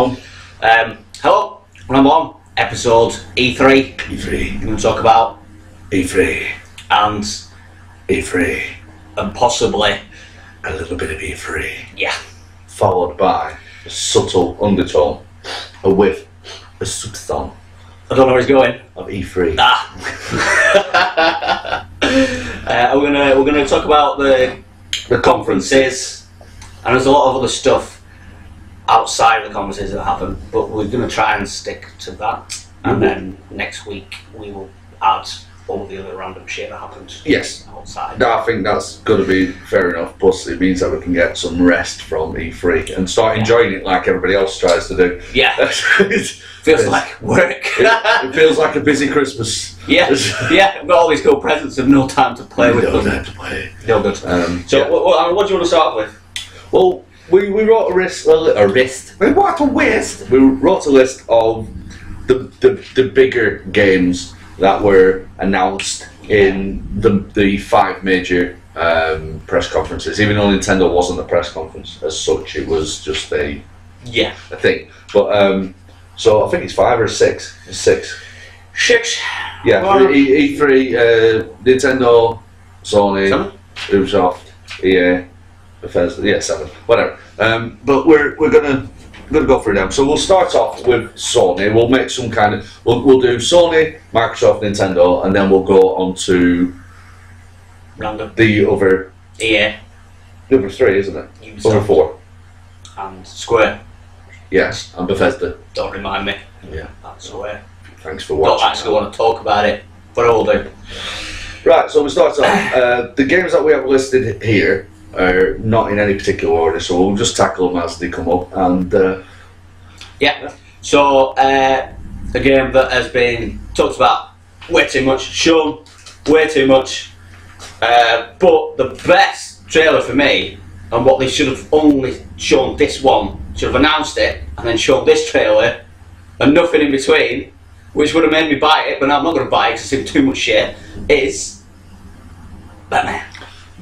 Hello, I'm on episode E3. E3. We're going to talk about E3. and E3. and possibly A little bit of E3. yeah. Followed by a subtle undertone, a whiff, a subtone I don't know where he's going. of E3. We're gonna talk about the conferences, and there's a lot of other stuff outside of the conferences that happen, but we're gonna try and stick to that. And then next week we will add all the other random shit that happens. Yes. Outside. No, I think that's going to be fair enough. Plus, it means that we can get some rest from E3 and start enjoying it like everybody else tries to do. Yeah. Feels like work. It feels like a busy Christmas. Yeah, yeah. We've got all these cool presents and no time to play with them. No time to play. No good. So, yeah. what do you want to start with? Well, we wrote a list. We wrote a list. We wrote a list of the bigger games that were announced in the 5 major press conferences. Even though Nintendo wasn't a press conference as such, it was just a thing. But so I think it's 5 or 6. It's 6. 6. Yeah, Well, E3, Nintendo, Sony, Ubisoft, EA, Bethesda. Yeah, 7. Whatever. But we're gonna go through them. So we'll start off with Sony. We'll make some kind of we'll do Sony, Microsoft, Nintendo, and then we'll go on to random. the other EA. the other 3, isn't it? Ubisoft. Other 4. And Square. Yes, and Bethesda. Don't remind me. Yeah. That's Square. Thanks for watching. Don't actually want to talk about it, but I will do. Right, so we start off. The games that we have listed here are not in any particular order, so we'll just tackle them as they come up. And yeah. So a game that has been talked about way too much, shown way too much, but the best trailer for me, and what they should have only shown this one, should have announced it and then shown this trailer and nothing in between, which would have made me buy it, but now I'm not going to buy it because it's too much shit, is Batman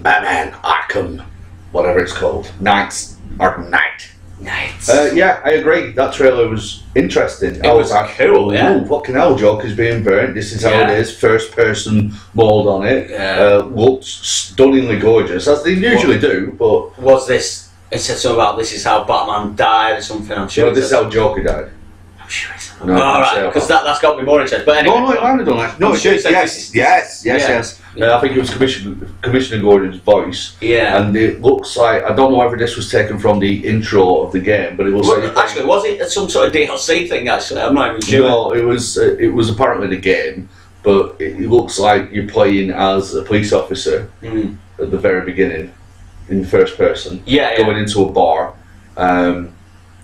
Arkham, whatever it's called, Arkham Knight. Nights. Yeah, I agree. That trailer was interesting. It was like, cool, yeah. Ooh, fucking hell, Joker's being burnt. This is how Yeah. it is. First person mould on it. Yeah. Looks stunningly gorgeous, as they usually do. But Was this? It said something about this is how Batman died or something. I'm sure. no, this is how Joker died. I'm sure it's. No, All right, because that's got me more interested. But anyway, No, it landed on that. No, I'm it sure did. it said Yes. Yeah. I think it was Commissioner Gordon's voice. Yeah. And it looks like, I don't know whether this was taken from the intro of the game, but it was Well, actually, was it some sort of DLC thing? Actually, I'm not even sure. No, it was apparently the game, but it looks like you're playing as a police officer at the very beginning, in first person, going into a bar,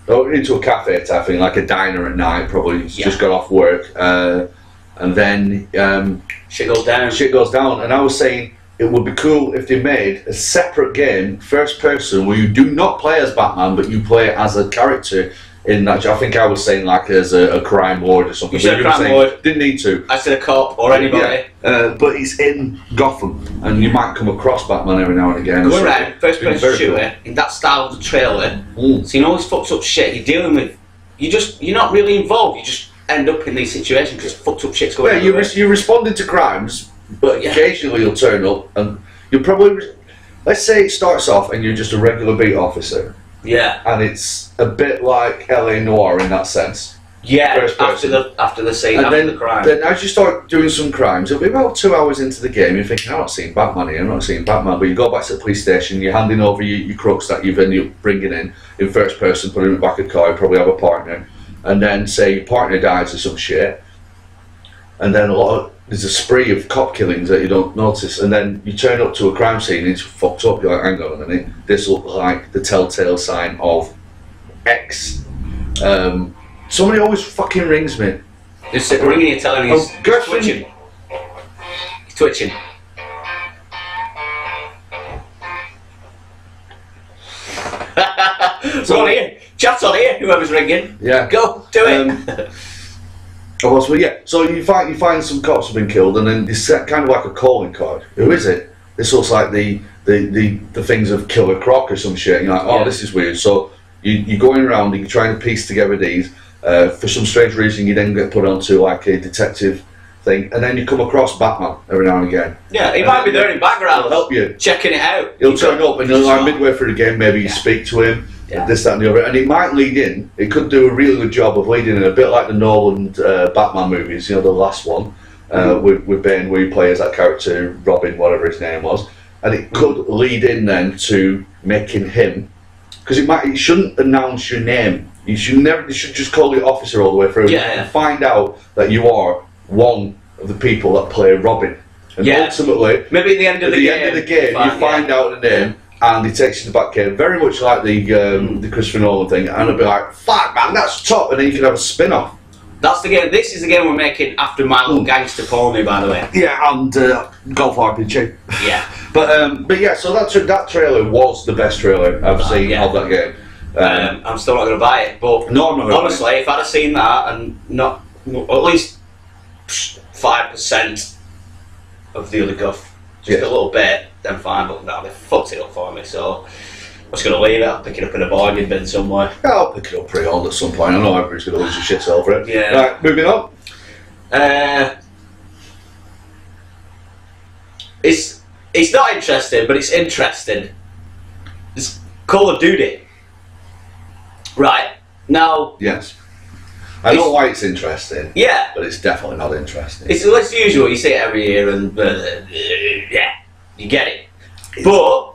or into a cafe type thing, like a diner at night, probably just got off work, and then Shit goes down. Shit goes down, and I was saying it would be cool if they made a separate game, first person, where you do not play as Batman, but you play as a character in that. I think I was saying like as a crime lord or something. You said crime lord. Didn't need to. I said a cop or anybody. Yeah. But it's in Gotham, and you might come across Batman every now and again. Going around, first person very shooter, in that style of the trailer. So you know all this fucked up shit you're dealing with. You're not really involved. You just end up in these situations because fucked up shit's going on. Yeah, you're responding to crimes, but occasionally you'll turn up, and you'll probably. Let's say it starts off, and you're just a regular beat officer. Yeah. And it's a bit like LA Noire in that sense. Yeah, after the scene, and after then, the crime. Then as you start doing some crimes, it'll be about 2 hours into the game, you're thinking, I'm not seeing Batman here, I'm not seeing Batman, but you go back to the police station, you're handing over your crooks that you've ended up bringing in first person, putting them back in the car, you probably have a partner, and then say your partner dies or some shit, and then there's a spree of cop killings that you don't notice, and then you turn up to a crime scene and it's fucked up. You're like, hang on a minute, this looks like the telltale sign of X. Somebody always fucking rings me. He's ringing you, telling you he's twitching. He's twitching. So on here, chat on here. Whoever's ringing, yeah, go do it. So yeah, so you find some cops have been killed, and then they set kind of like a calling card. Who is it? This looks like the things of Killer Croc or some shit. And you're like, oh, this is weird. So you're going around and you're trying to piece together these. For some strange reason, you then get put onto like a detective thing, and then you come across Batman every now and again. Yeah, he might be there in background, he'll help you, checking it out. He'll turn up, and like midway through the game, maybe you speak to him, this, that, and the other, and it might lead in. It could do a really good job of leading in, a bit like the Nolan Batman movies. You know, the last one with Bane, where you play as that character Robin, whatever his name was, and it could lead in then to making him, because it shouldn't announce your name. You should just call the officer all the way through and find out that you are one of the people that play Robin. And ultimately, maybe at the end of the game, you find out the name, and he takes you to the back cave, very much like the Christopher Nolan thing, and it'll be like, fuck man, that's top, and then you can have a spin-off. That's the game. This is the game we're making after My Little Gangster Pony, by the way. Yeah, and Golf RPG. Yeah. But yeah, so that trailer was the best trailer I've seen of that game. I'm still not going to buy it, but no, I'm not honestly, if I'd have seen that and not at least 5% of the other guff, just a little bit, then fine. But no, they fucked it up for me, so I'm just going to leave it. I'll pick it up in a bargain bin somewhere. Yeah, I'll pick it up pre-owned at some point. I know everybody's going to lose their shit over it. Yeah. Right, moving on. It's not interesting, but it's interesting. It's Call of Duty. Right, now... Yes. I know why it's interesting. Yeah. But it's definitely not interesting. It's usual, you see it every year and... yeah, you get it. But...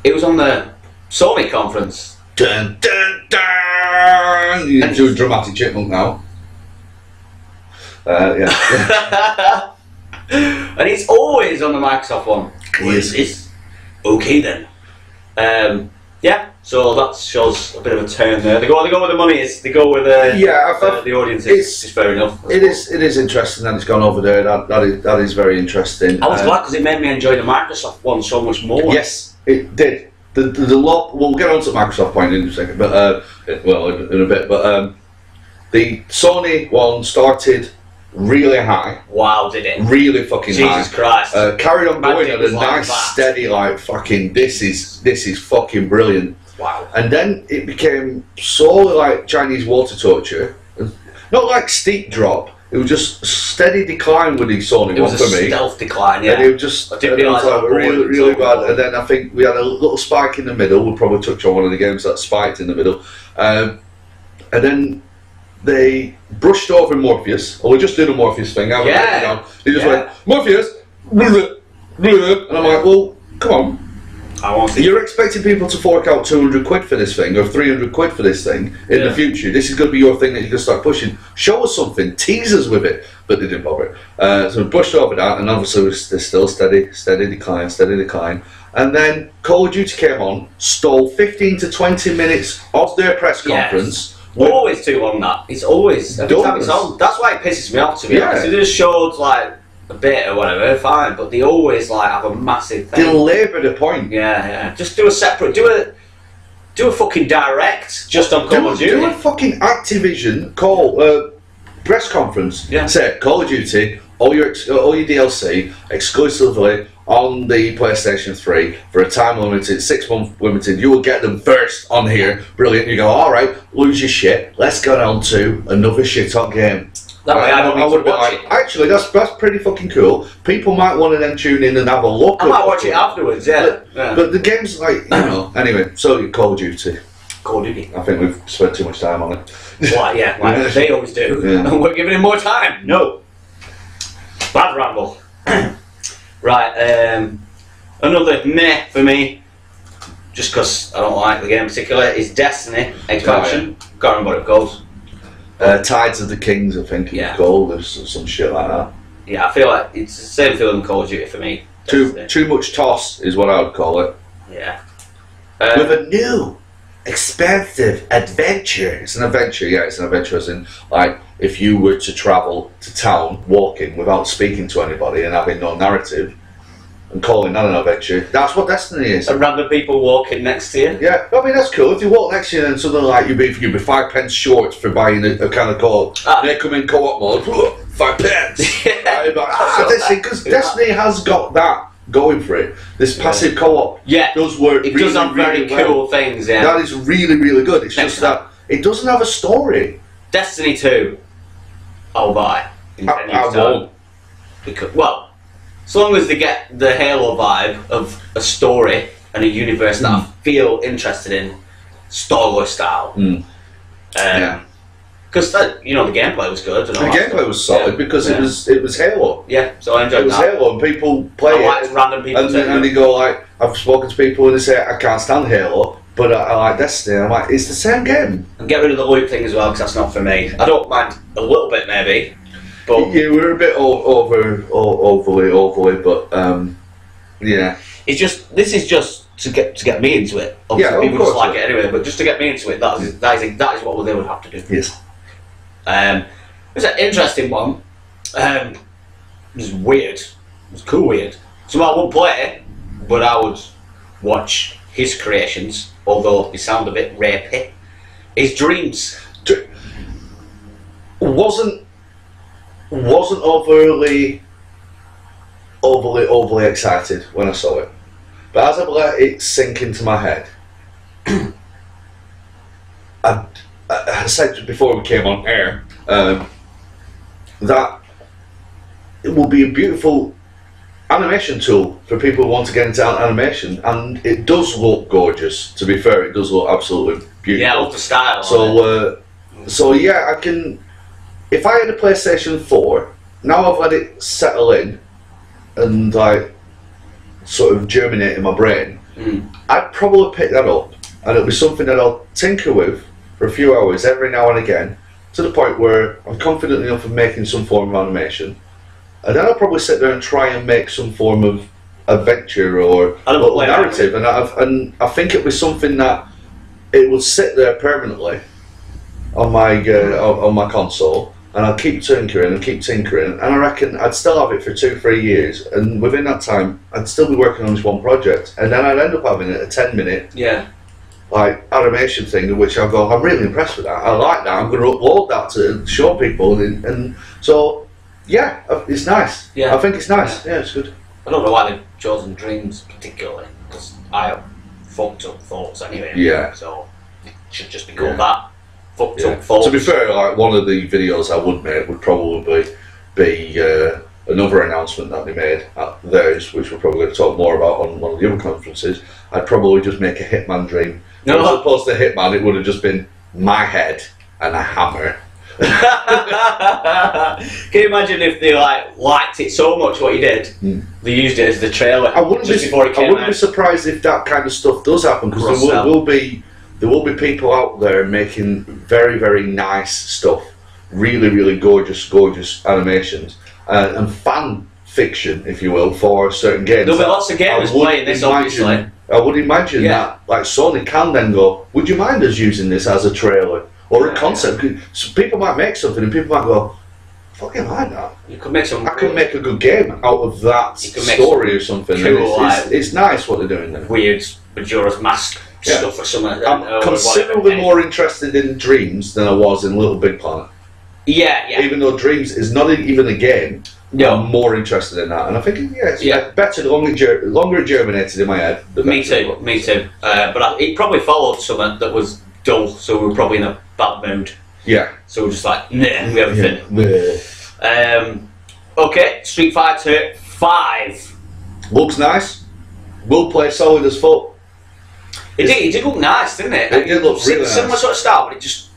it was on the Sony conference. Dun, dun, dun! You do a dramatic chipmunk now. Yeah. And it's always on the Microsoft one. It's okay then. Yeah, so that shows a bit of a turn there. They go where the money is. They go where the audience is. It's fair enough. It is interesting that it's gone over there. That is very interesting. I was glad because it made me enjoy the Microsoft one so much more. Yes, it did. The lot. We'll get on to the Microsoft point in a second, but well, in a bit. But the Sony one started really high. Wow, did it? Really fucking high. Jesus Christ. Carried on going at a nice, steady, like fucking. This is fucking brilliant. Wow. And then it became solely like Chinese water torture. Not like steep drop. It was just steady decline with the Sony one for me. It was a stealth decline, yeah. And it was just like really bad. And then I think we had a little spike in the middle. We'll probably touch on one of the games that spiked in the middle. And then they brushed over Morpheus. Or we just did a Morpheus thing. They just went, Morpheus! And I'm like, well, come on. You're expecting people to fork out 200 quid for this thing, or 300 quid for this thing in the future. This is going to be your thing that you can start pushing. Show us something, tease us with it. But they didn't bother. So we brushed over that, and obviously there's still steady decline. And then Call of Duty came on, stole 15 to 20 minutes of their press conference. Yes. Always too long, that. It's always, every time it's on. That's why it pisses me off, to be honest. It just showed, like, a bit or whatever, fine, but they always like have a massive thing. They labour the point. Yeah. Just do a separate, do a fucking direct just on Call of Duty. Do a fucking Activision press conference. Yeah. Say Call of Duty, all your DLC exclusively on the PlayStation 3 for a time limited, 6 month limited. You will get them first on here. Brilliant. You go, all right, lose your shit. Let's go on to another shit hot game. That way I would watch it. Actually, that's pretty fucking cool. People might want to then tune in and have a look. I might watch it afterwards, But the game's like, anyway, so Call of Duty. Call of Duty. I think we've spent too much time on it. Well, like they always do. Yeah. And we're giving him more time. No. Bad ramble. Right, another meh for me, just because I don't like the game in particular, is Destiny expansion. Can't remember what it goes. Tides of the Kings, I think it's called. There's some shit like that. Yeah, I feel like it's the same feeling Call of Duty for me. Too much toss is what I would call it. Yeah. With a new, expansive adventure. It's an adventure, it's an adventure as in, like, if you were to travel to town, walking, without speaking to anybody and having no narrative, and calling that an adventure, that's what Destiny is. And random people walking next to you? Yeah, I mean, that's cool. If you walk next to you and something like you'd be 5 pence short for buying a kind of co-op, they come in co-op mode, 5 pence! Because Destiny has got that going for it. This passive co-op does work. It really, does have very really cool well. things. Yeah, that is really, really good. It's just that it doesn't have a story. Destiny 2, I'll buy. I won't. Because, well, as long as they get the Halo vibe of a story and a universe that I feel interested in, Star Wars style. Because you know the gameplay was good. And the gameplay was solid because it was Halo. Yeah, so I enjoyed it. It was that. Halo, and people play it. Random people and they go like, I've spoken to people and they say I can't stand Halo, but I like Destiny. I'm like, it's the same game. And get rid of the loot thing as well because that's not for me. I don't mind a little bit maybe, but yeah, we're a bit overly, but yeah. It's just this is just to get me into it. Obviously, people just like it anyway, but just to get me into it, that is what they would have to do. Yes. It's an interesting one. It was weird. It was cool weird. So I won't play it, but I would watch his creations, although they sound a bit rapey. His dreams. Wasn't overly excited when I saw it. But as I let it sink into my head, I said before we came on air that it will be a beautiful animation tool for people who want to get into animation, and it does look gorgeous. To be fair, it does look absolutely beautiful. Yeah, I love the style. So yeah, I can. If I had a PlayStation 4, now I've let it settle in and like sort of germinate in my brain, I'd probably pick that up, and it'll be something that I'll tinker with for a few hours every now and again, to the point where I'm confident enough of making some form of animation, and then I'll probably sit there and try and make some form of adventure or narrative, and I think it'll be something that it will sit there permanently on my console. And I'll keep tinkering, and I reckon I'd still have it for 2-3 years, and within that time, I'd still be working on this one project, and then I'd end up having a 10-minute like animation thing, in which I'll go, I'm really impressed with that. I like that. I'm going to upload that to show people, and so yeah, it's nice. Yeah, I think it's nice. Yeah, it's good. I don't know why they've chosen dreams particularly, because I have fucked up thoughts anyway. Yeah. So it should just be called that. Fucked up thoughts. To be fair, like one of the videos I would make would probably be another announcement that they made at theirs, which we're probably going to talk more about on one of the other conferences. I'd probably just make a Hitman dream. As opposed to Hitman, it would have just been my head and a hammer. Can you imagine if they liked it so much what you did, they used it as the trailer? I wouldn't be surprised if that kind of stuff does happen, because there will be people out there making very, very nice stuff, really, really gorgeous animations, and fan fiction, if you will, for certain games. There'll be lots of gamers playing this, obviously. I would imagine that like Sony can then go, would you mind us using this as a trailer or a concept? So people might make something and people might go, fucking like that. You could make some. I could make a good game out of that story or something. Cool, it's nice what they're doing there. Weird Majora's Mask stuff or something. I'm considerably more interested in Dreams than I was in Little Big Planet. Yeah. Even though Dreams is not even a game, I'm more interested in that, and I think it's better the longer it germinated in my head. Me too. But it probably followed something that was dull, so we were probably in a bad mood. Yeah. So we're just like, nah, we everything. Okay, Street Fighter 5 looks nice. Will play solid as fuck. It did look nice, didn't it? It did look really nice. Similar sort of style, but it just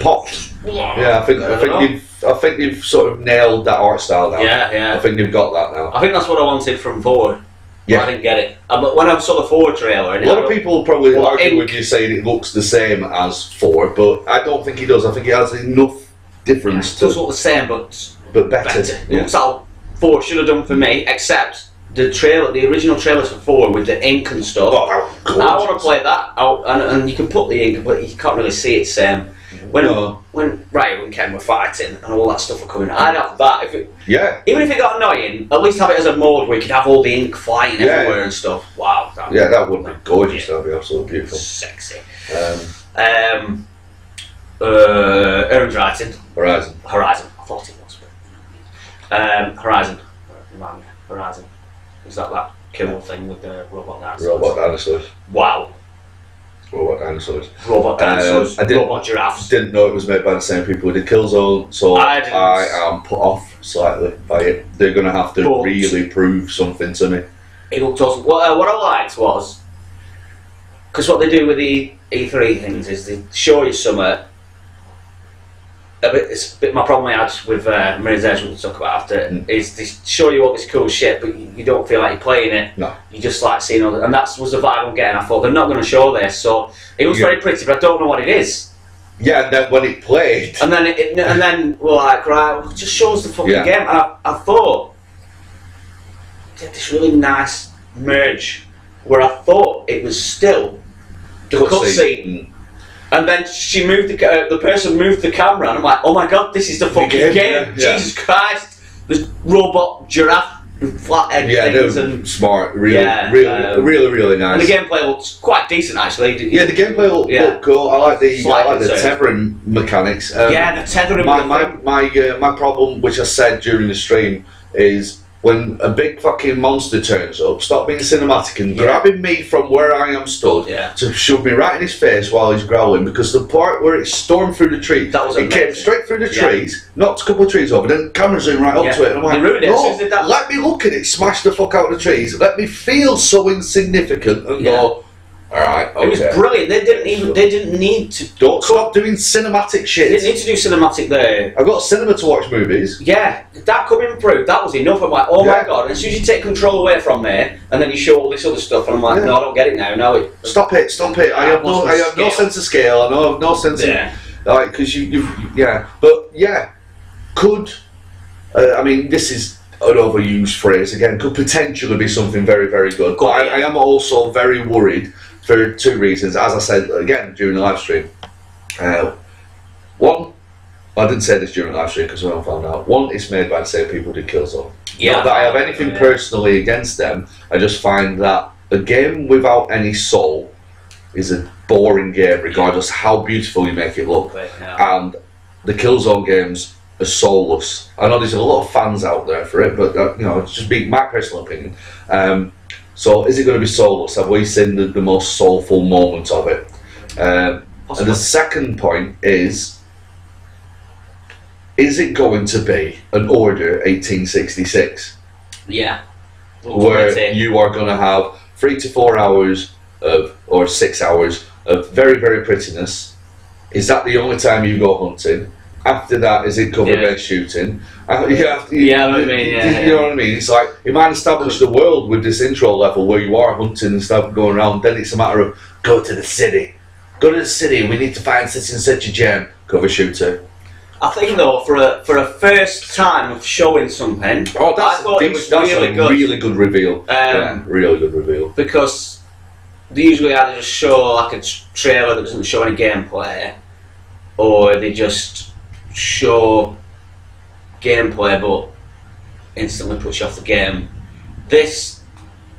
popped. Yeah, I think you've sort of nailed that art style now. Yeah. I think you've got that now. I think that's what I wanted from 4. Yeah. I didn't get it. But when I saw the 4 trailer, a lot of people probably argue with you saying it looks the same as 4, but I don't think it does. I think it has enough difference. It does look the same, but better. Yeah. That's how 4 should have done for me, except the original trailers for 4 with the ink and stuff. I want to play that out, and you can put the ink, but you can't really see it same. When Ryu and Ken were fighting and all that stuff were coming, I'd have that. Even if it got annoying, at least have it as a mode where you could have all the ink flying everywhere and stuff. Wow. That would be gorgeous. That would be absolutely beautiful. Sexy. Aaron's writing. Horizon. I thought it was. Horizon. Is that killer thing with the robot dinosaurs? Robot dinosaurs. Wow. Robot dinosaurs. Robot dinosaurs. Robot I giraffes. didn't know it was made by the same people who did Killzone, so I am put off slightly by it. They're going to have to really prove something to me. It looked awesome. What I liked was, because what they do with the E3 things is they show you something. It's a bit my problem I had with Mirror's Edge, we'll talk about after, is they show you all this cool shit, but you don't feel like you're playing it. No. You just like seeing all and that was the vibe I'm getting. I thought, they're not going to show this, so it was very pretty, but I don't know what it is. Yeah, and then when it played... And then we're like, right, well, it just shows the fucking game. And I thought, they had this really nice merge, where I thought it was still the cutscene. And then she moved the person moved the camera, and I'm like, oh my god, this is the fucking game! Yeah. Jesus Christ! There's robot giraffe and flathead things and smart, really nice. And the gameplay looks quite decent actually. Yeah, the gameplay looked cool. I like the tethering mechanics. The tethering. My problem, which I said during the stream, is when a big fucking monster turns up, stop being cinematic and grabbing me from where I am stood to shove me right in his face while he's growling, because the part where it stormed through the tree, it came straight through the trees, knocked a couple of trees over, then camera zoomed right up to it, and I'm like, no, let me look at it, smash the fuck out of the trees, let me feel so insignificant and go, alright, okay. It was brilliant. They didn't need to. Don't stop doing cinematic shit. They didn't need to do cinematic there. I've got cinema to watch movies. Yeah, that coming through, that was enough. I'm like, oh my god. And as soon as you take control away from there, and then you show all this other stuff, and I'm like, no, I don't get it now. No, stop it. I have no sense of scale. I have no sense of like, because could I mean, this is an overused phrase again. Could potentially be something very, very good. But I am also very worried for two reasons. As I said again during the live stream, one, I didn't say this during the live stream because I found out. One, it's made by the same people who did Killzone. Not that I have anything personally against them. I just find that a game without any soul is a boring game, regardless how beautiful you make it look. And the Killzone games are soulless. I know there's a lot of fans out there for it, but it's just my personal opinion. So is it going to be soulless? Have we seen the most soulful moment of it? And the second point is it going to be an Order 1866? Yeah. Where you are going to have 3 to 4 hours or 6 hours of very, very prettiness. Is that the only time you go hunting? After that, is it cover-based shooting? You know what I mean? It's like, it might establish the world with this intro level where you are hunting and stuff going around, then it's a matter of, go to the city. Go to the city, we need to find such and such a gem. Cover shooter. I think though, for a first time of showing something, I thought it was really good reveal. Really good reveal. Because they usually either just show like a trailer that doesn't show any gameplay, or they just show gameplay but instantly puts you off the game. This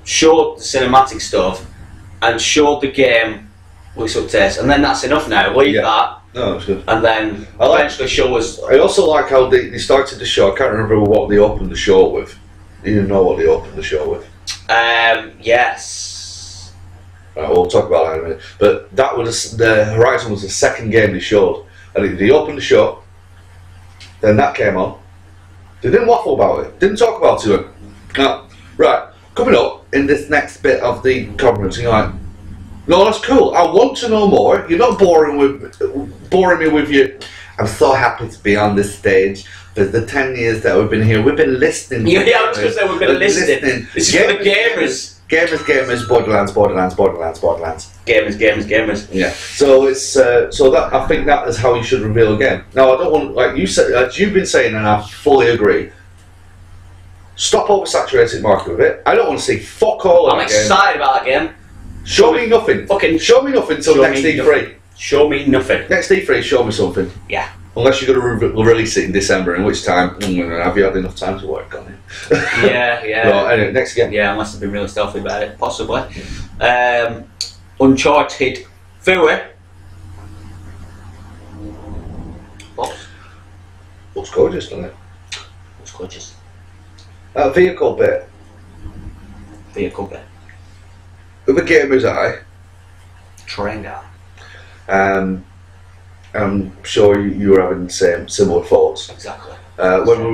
showed the cinematic stuff and showed the game with subtext, and then that's enough now. Leave that. No, that's good. And then eventually show us. I also like how they started the show. I can't remember what they opened the show with. Do you know what they opened the show with? Yes. Right, we'll talk about that in a minute. But that was the Horizon was the second game they showed, and they opened the show. Then that came on. They didn't waffle about it. Didn't talk about it. Now, right, coming up in this next bit of the conference, you're like, no, that's cool. I want to know more. You're not boring me with you. I'm so happy to be on this stage. For the 10 years that we've been here, we've been listening. Yeah, I was going to say we've been listening. This is for the gamers. Gamers, Borderlands. Gamers. Yeah. So it's so that I think that is how you should reveal a game. Now I don't want, like you said, as you've been saying, and I fully agree. Stop oversaturating market with it. I don't want to see fuck all. I'm excited about that game. Show me nothing. Show me nothing till next E3. Show me nothing. Next E3, show me something. Yeah. Unless you're going to release it in December, in which time have you had enough time to work on it? Yeah. Well, anyway, next game. Yeah, unless they've been really stealthy about it, possibly. Uncharted 4. Looks gorgeous, doesn't it? Looks gorgeous. That vehicle bit. it could be. With a gamer's eye, Trained eye. I'm sure you were having the similar thoughts. Exactly. When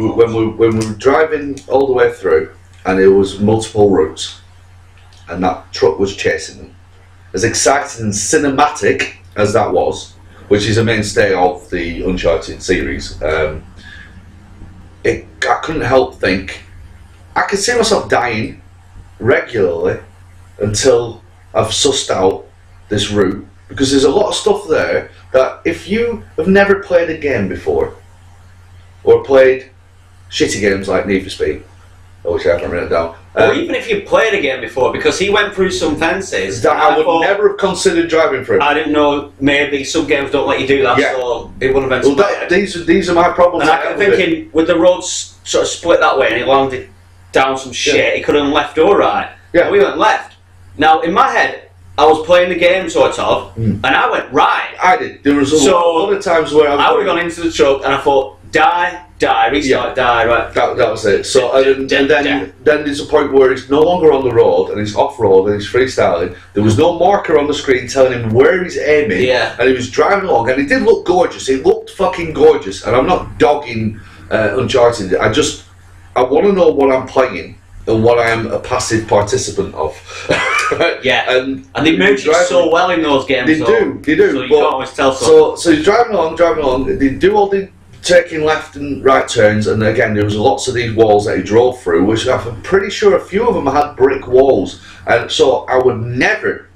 we were driving all the way through, and there was multiple routes, and that truck was chasing them. As exciting and cinematic as that was, which is a mainstay of the Uncharted series, I couldn't help think I could see myself dying regularly until I've sussed out this route, because there's a lot of stuff there that if you have never played a game before, or played shitty games like Need for Speed, which I haven't written down, or even if you played a game before, because he went through some fences that I would never have considered driving through. I didn't know, maybe some games don't let you do that, so it wouldn't have been these are my problems. And I'm thinking, with the roads sort of split that way and he landed down some shit, he could have left or right. Yeah. We went left. Now, in my head, I was playing the game, sort of, and I went right. I did. There was a lot of times where I would have gone into the truck and I thought, die, restart, die, right. That was it. So and then there's a point where he's no longer on the road and he's off road and he's freestyling. There was no marker on the screen telling him where he's aiming, and he was driving along, and he did look gorgeous. It looked fucking gorgeous, and I'm not dogging Uncharted. I want to know what I'm playing and what I am a passive participant of. And they merge it so well in those games. They do. So you can't always tell. So he's driving along. They do all the taking left and right turns, and again there was lots of these walls that he drove through, which I'm pretty sure a few of them had brick walls, and so I would never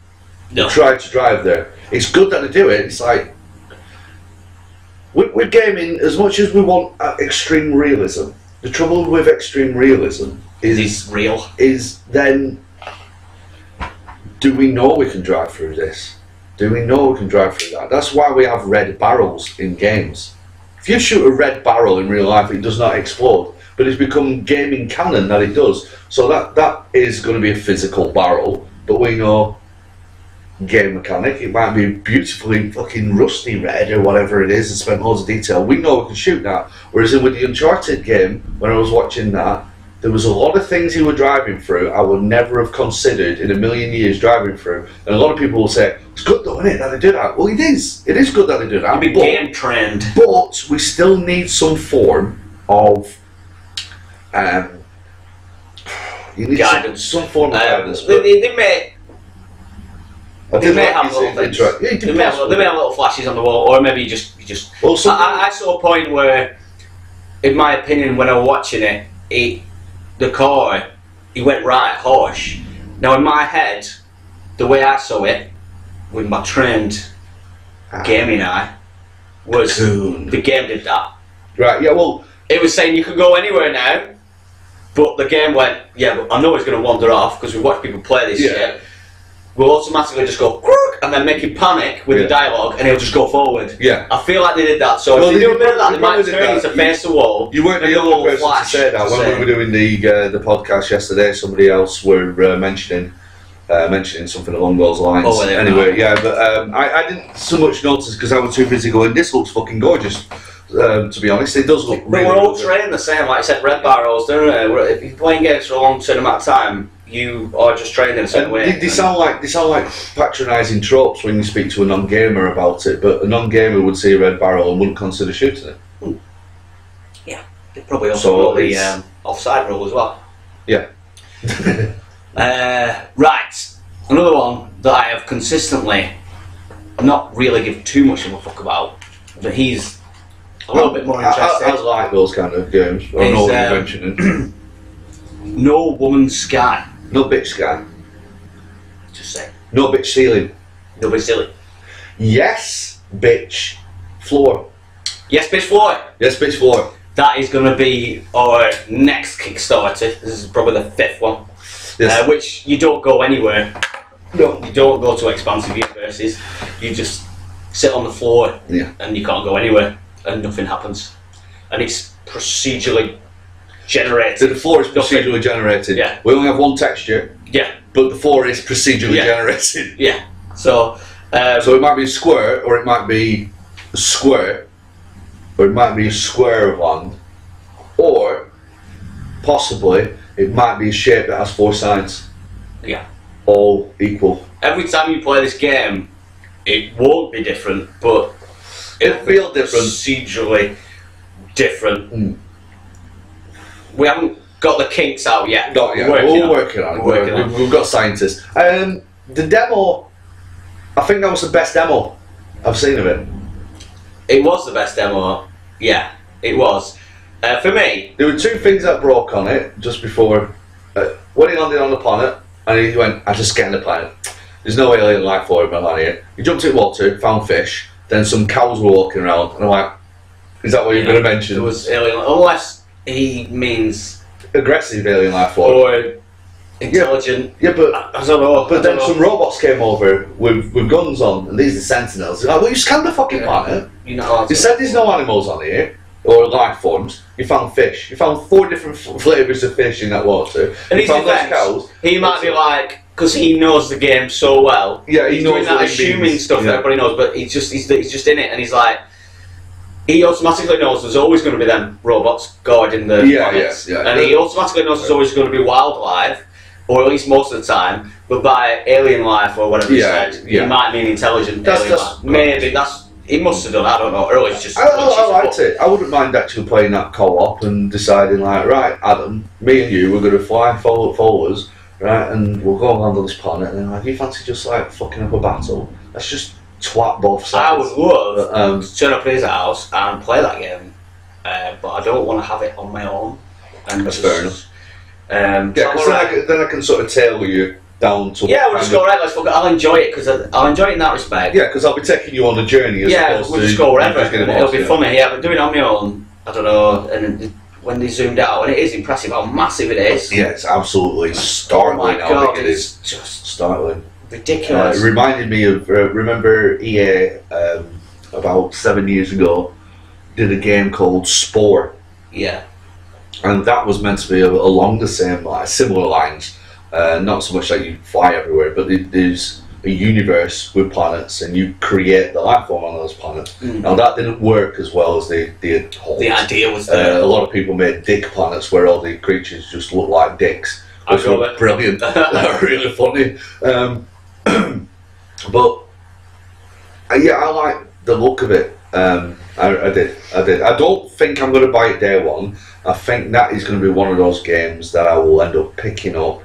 try to drive there. It's good that they do it. It's like with gaming, as much as we want extreme realism, the trouble with extreme realism is real. Is then, do we know we can drive through this? Do we know we can drive through that? That's why we have red barrels in games. If you shoot a red barrel in real life, it does not explode, but it's become gaming canon that it does. So that is going to be a physical barrel, but we know game mechanic, it might be beautifully fucking rusty red or whatever it is and spent loads of detail. We know we can shoot that. Whereas with the Uncharted game, when I was watching that, there was a lot of things he was driving through I would never have considered in a million years driving through. And a lot of people will say, it's good though, isn't it, that they do that? Well, it is. It is good that they do that. You'd be game trained. But we still need some form of you need guidance. Some form of guidance. They may have little things. They may have little flashes on the wall, or maybe you just. Well, I saw a point where, in my opinion, when I was watching it, the car, he went right harsh. Now in my head, the way I saw it, with my trained gaming eye, was the game did that. Right, yeah, well, it was saying you could go anywhere now, but the game went, yeah, I know it's going to wander off because we watch people play this shit. We'll automatically just go, and then make him panic with the dialogue, and he'll just go forward. Yeah. I feel like they did that, so if they do a bit of that, they might turn to face the wall. You weren't the only person to say that. When we were doing the podcast yesterday, somebody else were mentioning something along those lines. Oh, anyway, yeah, but I didn't so much notice because I was too busy going, this looks fucking gorgeous. To be honest, it does look really But we're all trained the same, like I said, red barrels, don't we? If you're playing games for a long certain amount of time, you are just trained in a certain way. They sound like patronising tropes when you speak to a non-gamer about it, but a non-gamer would see a red barrel and wouldn't consider shooting it. Yeah, they probably also know the offside rule as well. Yeah. Right, another one that I have consistently not really given too much of a fuck about, but he's a little bit more interested. I like those kind of games. I know what you're mentioning. No Woman's Sky. No bitch sky. Just say. No bitch ceiling. No bitch ceiling. Yes, bitch floor. Yes, bitch floor. Yes, bitch floor. That is going to be our next Kickstarter. This is probably the 5th one. Yes. Which you don't go anywhere. No. You don't go to expansive universes. You just sit on the floor and you can't go anywhere and nothing happens. And it's procedurally generated. So the floor is procedurally generated. Yeah. We only have one texture. Yeah. But the floor is procedurally generated. Yeah. So it might be a square, or it might be a square, or it might be a square of land, or possibly it might be a shape that has 4 sides. Yeah. all equal. Every time you play this game, it won't be different, but It'll feel different. Procedurally different. Mm. We haven't got the kinks out yet. Not yet. We're working on it. We've got scientists. The demo, I think that was the best demo I've seen of it. It was the best demo. Yeah, it was. For me, there were two things that broke on it just before. When he landed on the planet, and he went, I just scanned the planet. There's no alien life form on here. He jumped in water, found fish, then some cows were walking around, and I'm like, is that what you're going to mention? It was alien, unless he means aggressive alien life form. Or intelligent. Yeah, but I don't know. But then some robots came over with guns on, and these are sentinels. Like, well, you scanned the fucking planet. You know, you said there's no animals on here, or life forms. You found fish. You found 4 different flavours of fish in that water. And you found those cows. He might be like, because he knows the game so well. Yeah, he's doing that assuming stuff that everybody knows, but he's just in it, and he's like, he automatically knows there's always going to be them robots guarding the planets, and he automatically knows there's always going to be wildlife, or at least most of the time. But by alien life or whatever he said, he might mean intelligent alien life. Maybe he must have done. I don't know. Or it's just. I liked it. I wouldn't mind actually playing that co-op and deciding like, right, Adam, me and you, we're going to fly forwards, right, and we'll go land on this planet. And then like, you fancy just like fucking up a battle? Let's just twat both sides. I would love to turn up at his house and play that game, but I don't want to have it on my own. And that's fair enough. Yeah, because then I can sort of tailor you down to. Yeah, we'll just go right. Let's fuck it. I'll enjoy it because I'll enjoy it in that respect. Yeah, because I'll be taking you on a journey. As we'll just go wherever. It'll be funny. Yeah, but doing it on my own, I don't know. And when they zoomed out, and it is impressive how massive it is. Yeah, it's absolutely startling. Oh my God, it is just startling. Ridiculous. It reminded me of remember EA about 7 years ago did a game called Spore. Yeah. And that was meant to be along the same similar lines. Not so much that you fly everywhere, but there's a universe with planets, and you create the life form on those planets. Now that didn't work as well as they had hoped. The idea was there. A lot of people made dick planets where all the creatures just look like dicks, which were brilliant. They're really funny. But yeah, I like the look of it. I did. I don't think I'm going to buy it day one. I think that is going to be one of those games that I will end up picking up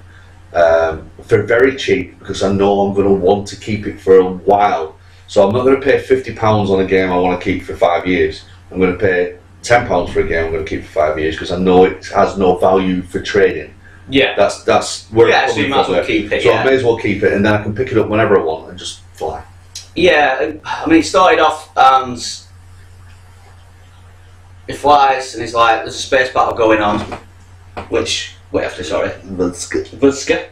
for very cheap, because I know I'm going to want to keep it for a while. So I'm not going to pay £50 on a game I want to keep for 5 years. I'm going to pay £10 for a game I'm going to keep for 5 years, because I know it has no value for trading. Yeah, that's where so you might as well keep it. So I may as well keep it, and then I can pick it up whenever I want and just fly. Yeah, I mean, it started off and he flies, and he's like, "There's a space battle going on," which sorry, Vodska.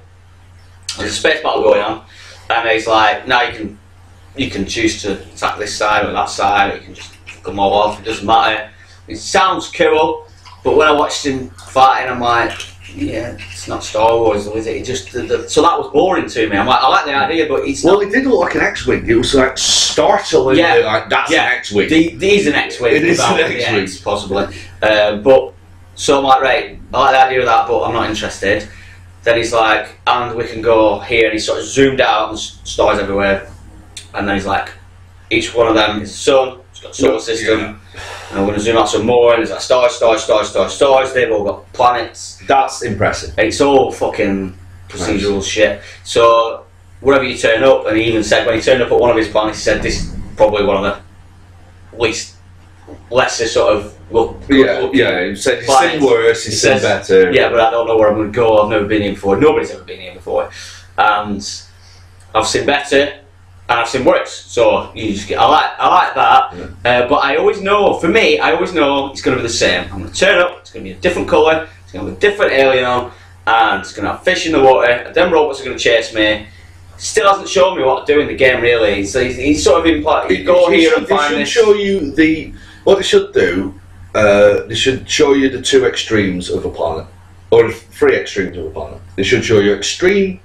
There's a space battle going on, and he's like, "Now you can choose to attack this side or that side, or you can just fuck them all off. It doesn't matter." It sounds cool, but when I watched him fighting, I'm like, yeah, it's not Star Wars, is it? It just so that was boring to me. I'm like, I like the idea, but it's well, it did look like an X-wing. It was like startlingly like that's an X-wing. It is an X-wing. It is an X-wing, possibly. But so I'm like, right, I like the idea of that, but I'm not interested. Then he's like, and we can go here, and he sort of zoomed out and stars everywhere. And then he's like, each one of them is a sun. It's got a solar system. Yeah. And we're going to zoom out some more, and there's like stars. They've all got planets. That's impressive. And it's all fucking procedural shit. So wherever you turn up, and he even said when he turned up at one of his planets, he said this is probably one of the least lesser sort of he said he's seen worse, he's seen better. Yeah, but I don't know where I'm going to go. I've never been here before. Nobody's ever been here before, and I've seen better. And I've seen worse, so you just I like that. Yeah. But I always know, for me, it's going to be the same. I'm going to turn up, it's going to be a different colour, it's going to be a different alien on, and it's going to have fish in the water, and them robots are going to chase me. Still hasn't shown me what to do in the game, really. So he's sort of implied, you go here and find this. Show you what they should do, they should show you the 2 extremes of a planet, or the 3 extremes of a planet. They should show you extreme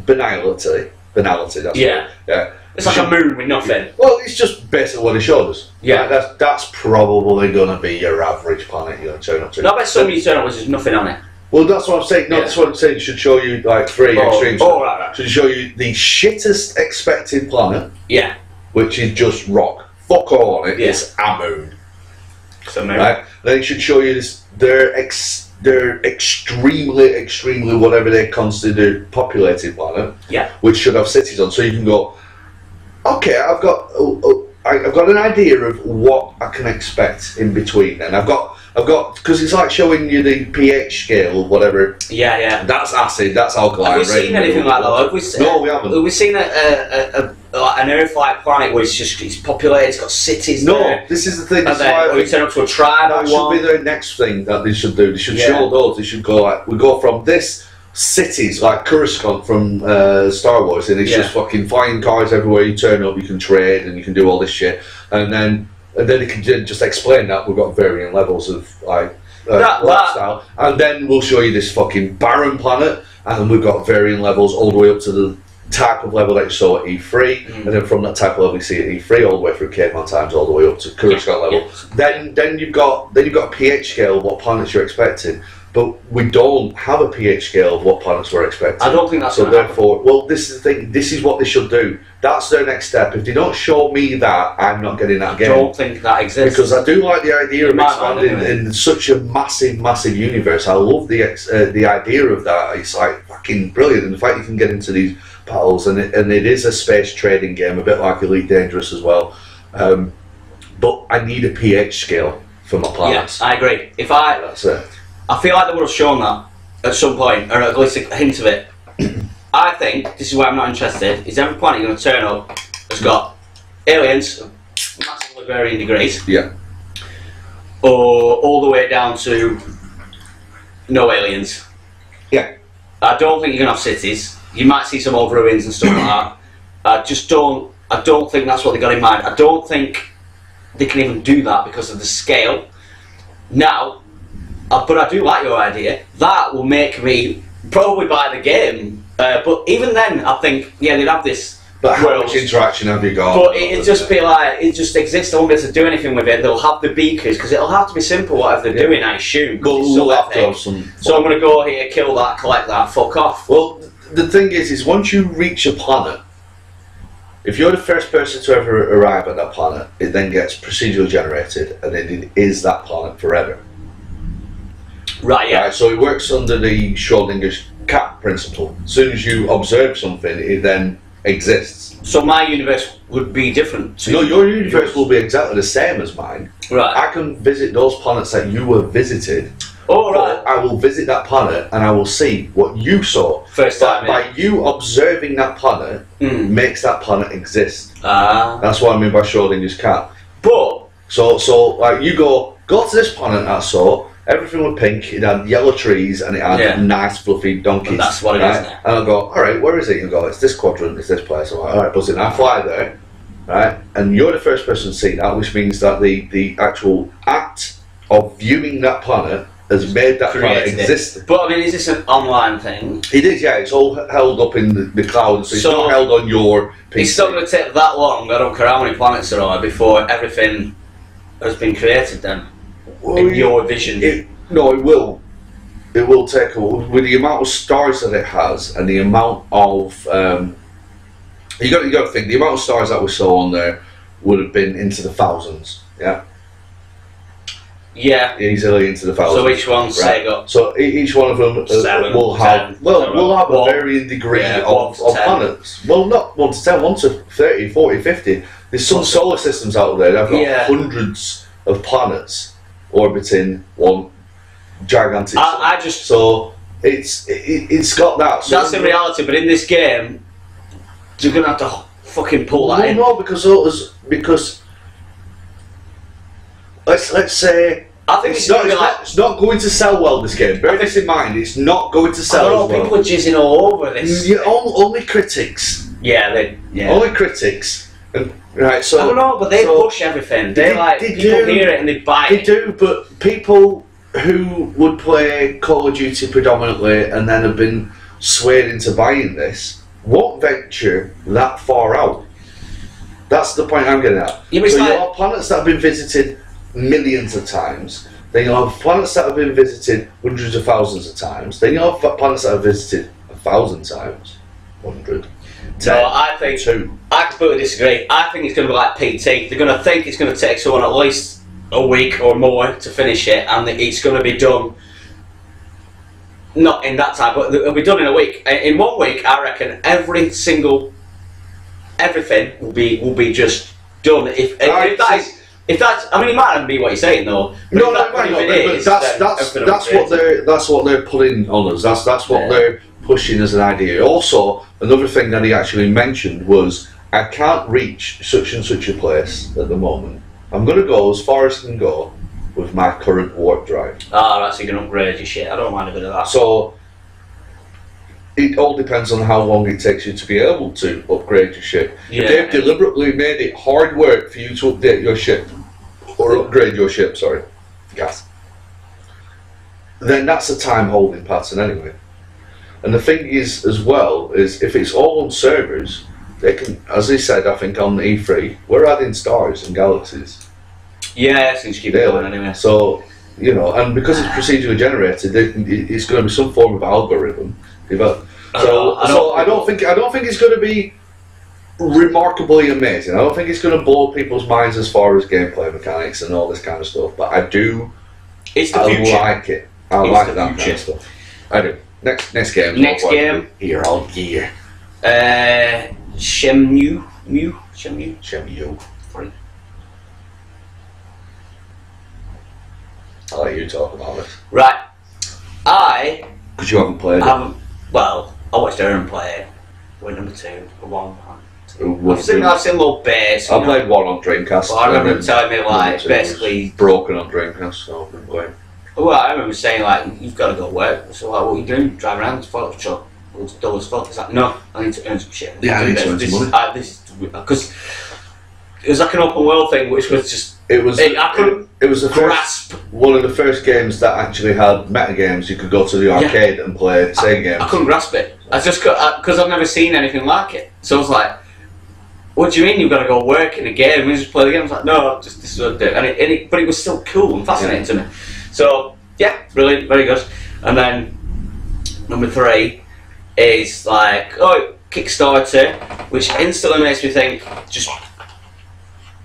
banality, that's yeah. It's like a moon with nothing. Well, it's just basically what he showed us. Yeah. That's probably going to be your average planet you're going to turn up to. No, I bet some you turn up with there's nothing on it. Well, that's what I'm saying. No, that's what I'm saying. It should show you like 3 extremes. Oh, right. Should show you the shittest expected planet. Yeah. Which is just rock. Fuck all on it. Yeah. It's a moon. It's a moon. Right. Then it should show you this. They're extremely whatever they consider populated planet. Yeah. Which should have cities on, so you can go. Okay, I've got an idea of what I can expect in between, and I've got because it's like showing you the pH scale, whatever. Yeah, yeah. That's acid. That's alkaline. Have we seen anything like that? Have we no, we haven't. Have we seen an Earth-like planet where it's populated, it's got cities? No, there, this is the thing. And then we turn up to a tribe. That should be the next thing that they should do. They should show those. They should go like we go from this. Cities like Coruscant from Star Wars, and it's just fucking flying cars everywhere. You turn up, you can trade, and you can do all this shit, and then they can just explain that we've got varying levels of like lifestyle, and then we'll show you this fucking barren planet, and we've got varying levels all the way up to the type of level that you saw at E3, and then from that type of level you see at E3 all the way through Caveman Times all the way up to Coruscant level. Then you've got a pH scale of what planets you're expecting. But we don't have a pH scale of what planets we're expecting. I don't think that's so. Therefore, well, this is the thing. This is what they should do. That's their next step. If they don't show me that, I'm not getting that game. I don't think that exists because I do like the idea of expanding in such a massive universe. I love the idea of that. It's like fucking brilliant. And the fact you can get into these battles, and it is a space trading game, a bit like Elite Dangerous as well. But I need a pH scale for my planets. Yes, I agree. That's it. I feel like they would have shown that at some point, or at least a hint of it. I think, this is why I'm not interested, is every planet you're going to turn up has got aliens of massively varying degrees. Yeah. Or all the way down to no aliens. Yeah. I don't think you're going to have cities. You might see some old ruins and stuff like that. I don't think that's what they got in mind. I don't think they can even do that because of the scale. Now, but I do like your idea. That will make me probably buy the game. But even then, I think, yeah, they'd have this. But how much interaction have you got? But it'd just be like, it just exists. I won't be able to do anything with it. They'll have the beakers, because it'll have to be simple whatever they're doing, I assume. But we'll have to have some. So I'm going to go here, kill that, collect that, fuck off. Well, the thing is once you reach a planet, if you're the first person to ever arrive at that planet, it then gets procedurally generated, and it is that planet forever. Right, yeah. Right, so it works under the Schrodinger's cat principle. As soon as you observe something, it then exists. So my universe would be different? No, your universe will be exactly the same as mine. Right. I can visit those planets that you have visited. Oh, right. I will visit that planet and I will see what you saw. First time, by you observing that planet, makes that planet exist. That's what I mean by Schrodinger's cat. But so like you go to this planet I saw. Everything was pink, it had yellow trees and it had nice fluffy donkeys. And that's what it is now. And I'll go, alright, where is it? You go, it's this quadrant, it's this place. I'm like, alright, buzzing. I fly there, right? And you're the first person to see that, which means that the actual act of viewing that planet has made that planet exist. But I mean, is this an online thing? It is, yeah. It's all held up in the cloud, so it's not held on your PC. It's not going to take that long, I don't care how many planets there are, before everything has been created then. In your vision? No, it will. It will take a while. With the amount of stars that it has and the amount of you got to think the amount of stars that we saw on there would have been into the thousands. Yeah. Yeah. Easily into the thousands. So each one say got. So each one of them will have a varying degree of planets. Well, not 1 to 10, 1 to 30, 40, 50. There's some solar systems out there that have got hundreds of planets orbiting one gigantic. So it's got that. So that's in reality, but in this game, you're gonna have to fucking pull that in. No, because let's say. I think it's not going to sell well. This game. Bear this in mind. It's not going to sell well. People are jizzing all over this. Yeah, only critics. Yeah, only critics. And, right, so I don't know, but they push everything. They people hear it and they buy it. They do, but people who would play Call of Duty predominantly and then have been swayed into buying this won't venture that far out. That's the point I'm getting at. Yeah, so you have planets that have been visited millions of times. then you'll have planets that have been visited hundreds of thousands of times, then you'll have planets that have visited 1,000 times, 100. No, I think I completely disagree. I think it's going to be like PT. They're going to think it's going to take someone at least a week or more to finish it, and it's going to be done. Not in that time, but it'll be done in a week. In 1 week, I reckon everything will be just done. If that's, I mean, it might not be what you're saying though. No, it might not be, but that's what they're putting on us. That's what they're pushing as an idea. Also, another thing that he actually mentioned was, I can't reach such and such a place at the moment. I'm going to go as far as I can go with my current warp drive. Ah, right, so you can upgrade your shit. I don't mind a bit of that. So it all depends on how long it takes you to be able to upgrade your ship. Yeah. They've deliberately made it hard work for you to update your ship, or upgrade your ship, sorry. Yes. Then that's a time holding pattern anyway. And the thing is, as well, is if it's all on servers, they can, as they said, I think on the E3, we're adding stars and galaxies. Yeah, since you keep it going anyway. So, you know, and because it's procedurally generated, it's going to be some form of algorithm. So I don't think it's going to be remarkably amazing. I don't think it's going to blow people's minds as far as gameplay mechanics and all this kind of stuff. But I do. It's the future. I like it. I like that kind of stuff. I do. Next game. Next game. Here, all gear. Shenmue. Shenmue 3. I'll let you talk about this. Right. Because you haven't played it. Well, I watched Aaron play it. Went number 2, or 1. I've seen little bits. I played 1 on Dreamcast. Well, I remember him telling me, like, basically broken on Dreamcast, so I've been playing. Well, I remember saying, like, you've got to go work. So, like, what are you doing? Drive around, follow the truck. It's dull as fuck. It's like, no, I need to earn some shit. Yeah, I need to earn some money. Because it was like an open world thing, which was just. It was the grasp. One of the first games that actually had meta games. You could go to the arcade and play the same games. I couldn't grasp it. I just because I've never seen anything like it. So I was like, "What do you mean you've got to go work in a game and just play the game?" I was like, "No, just this is what I do." But it was still cool and fascinating to me. So yeah, brilliant, very good. And then number 3 is like Kickstarter, which instantly makes me think just.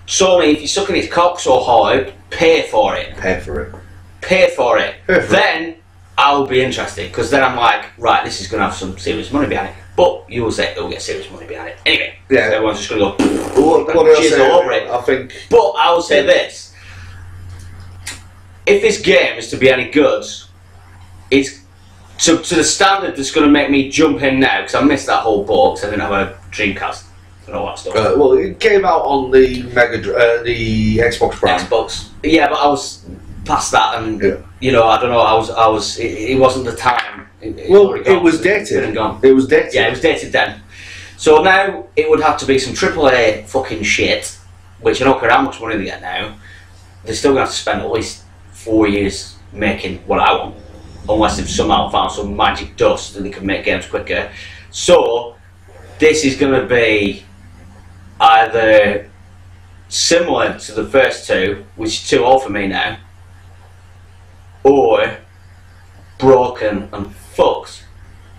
Sony, if you're sucking its cock so hard, pay for it. Pay for it. Pay for it. Then I'll be interested, because then I'm like, right, this is going to have some serious money behind it. But you will say it'll get serious money behind it. Anyway, yeah. So everyone's just going to go, what over it. I think. But I will say this: if this game is to be any good, it's to the standard that's going to make me jump in now, because I missed that whole boat because I didn't have a Dreamcast. And all that stuff. Well, it came out on the the Xbox Prime. Xbox, yeah, but I was past that, and you know, I don't know. I was. It wasn't the time. It was dated. It was dated. Yeah, it was dated then. So now it would have to be some AAA fucking shit, which I don't care how much money they get now. They're still going to have to spend at least 4 years making what I want, unless they've somehow found some magic dust that they can make games quicker. So this is going to be either similar to the first 2, which is too old for me now, or broken and fucked,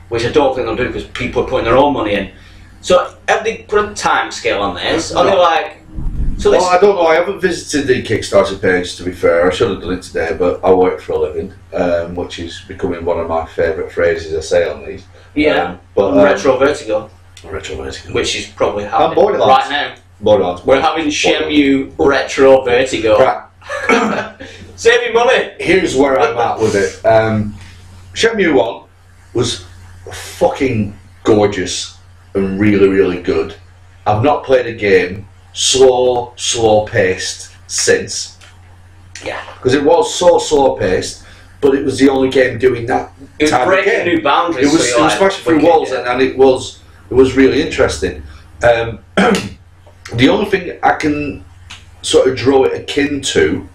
which I don't think they'll do because people are putting their own money in. So have they put a time scale on this? Are they like... So well, I don't know, I haven't visited the Kickstarter page, to be fair. I should have done it today, but I work for a living, which is becoming one of my favourite phrases I say on these. Yeah, Retro Vertigo. Which is probably happening right now. We're having Shenmue Retro Vertigo. Right. Save your money. Here's where I'm at with it. Shenmue 1 was fucking gorgeous and really, really good. I've not played a game slow paced since. Yeah. Because it was so slow paced, but it was the only game doing that. It was breaking new boundaries. It was smashing through walls, and it was really interesting. The only thing I can sort of draw it akin to,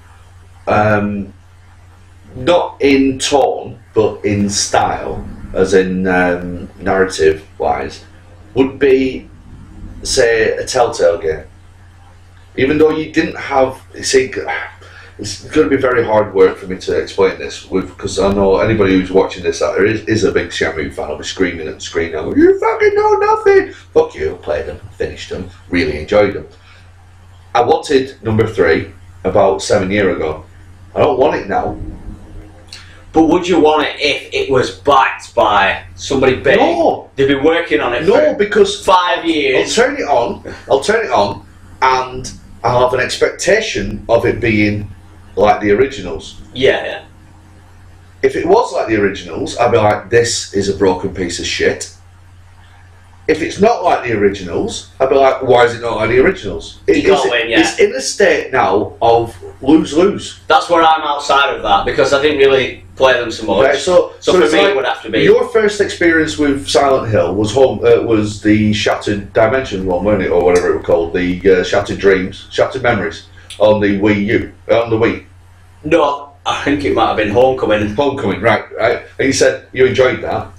not in tone but in style, as in narrative wise, would be, say, a Telltale game. Even though you didn't have, see, it's going to be very hard work for me to explain this because I know anybody who's watching this out there is a big Shenmue fan. I'll be screaming at the screen now, you fucking know nothing! Fuck you, played them, finished them, really enjoyed them. I wanted number 3 about 7 years ago. I don't want it now. But would you want it if it was backed by somebody big? No. They've been working on it for because 5 years. I'll turn it on, and I'll have an expectation of it being like the originals. Yeah. If it was like the originals, I'd be like, this is a broken piece of shit. If it's not like the originals, I'd be like, why is it not like the originals? It's in a state now of lose-lose. That's where I'm outside of that, because I didn't really play them so much. Right, so for me it would have to be. Your first experience with Silent Hill was the Shattered Dimension one, wasn't it? Or whatever it was called, the Shattered Dreams, Shattered Memories on the Wii U, on the Wii. No, I think it might have been Homecoming. Homecoming, right. And you said you enjoyed that.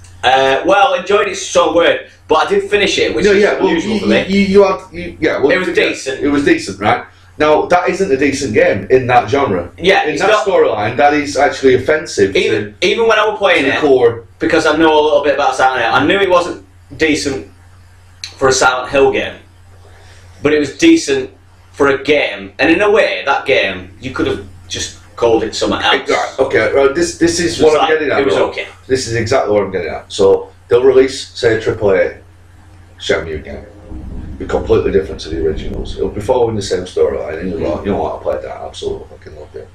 Well, enjoyed it's so weird, but I did finish it, which is unusual for me. It was decent. It was decent, right? Now, that isn't a decent game in that genre. Yeah, in that storyline, that is actually offensive. Even when I was playing it, core. Because I know a little bit about Silent Hill, I knew it wasn't decent for a Silent Hill game, but it was decent for a game, and in a way, that game, you could have just called it something else. Right, okay, well, this is what I'm getting at. It was okay. This is exactly what I'm getting at. So, they'll release, say, a AAA Shenmue game. Be completely different to the originals. It'll be following the same storyline, and you're like, you know what, I played that, I absolutely fucking loved it.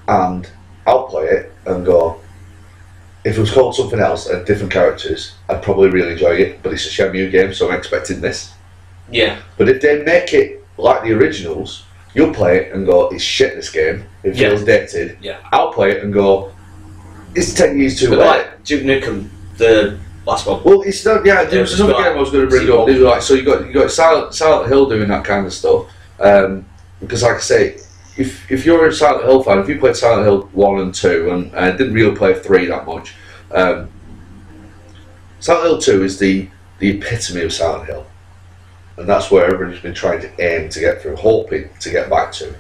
And I'll play it and go, if it was called something else and different characters, I'd probably really enjoy it, but it's a Shenmue game, so I'm expecting this. Yeah. But if they make it like the originals, you'll play it and go, it's shit, this game, it feels dated. Yeah. I'll play it and go, it's 10 years too late. Like Duke Nukem, the last one. Well, it's not. Yeah, there was another game I was going to bring up. Like, so you got Silent Hill doing that kind of stuff. Because, like I say, if you're a Silent Hill fan, if you played Silent Hill 1 and 2, and I didn't really play 3 that much, Silent Hill 2 is the epitome of Silent Hill, and that's where everybody's been trying to aim to get through, hoping to get back to.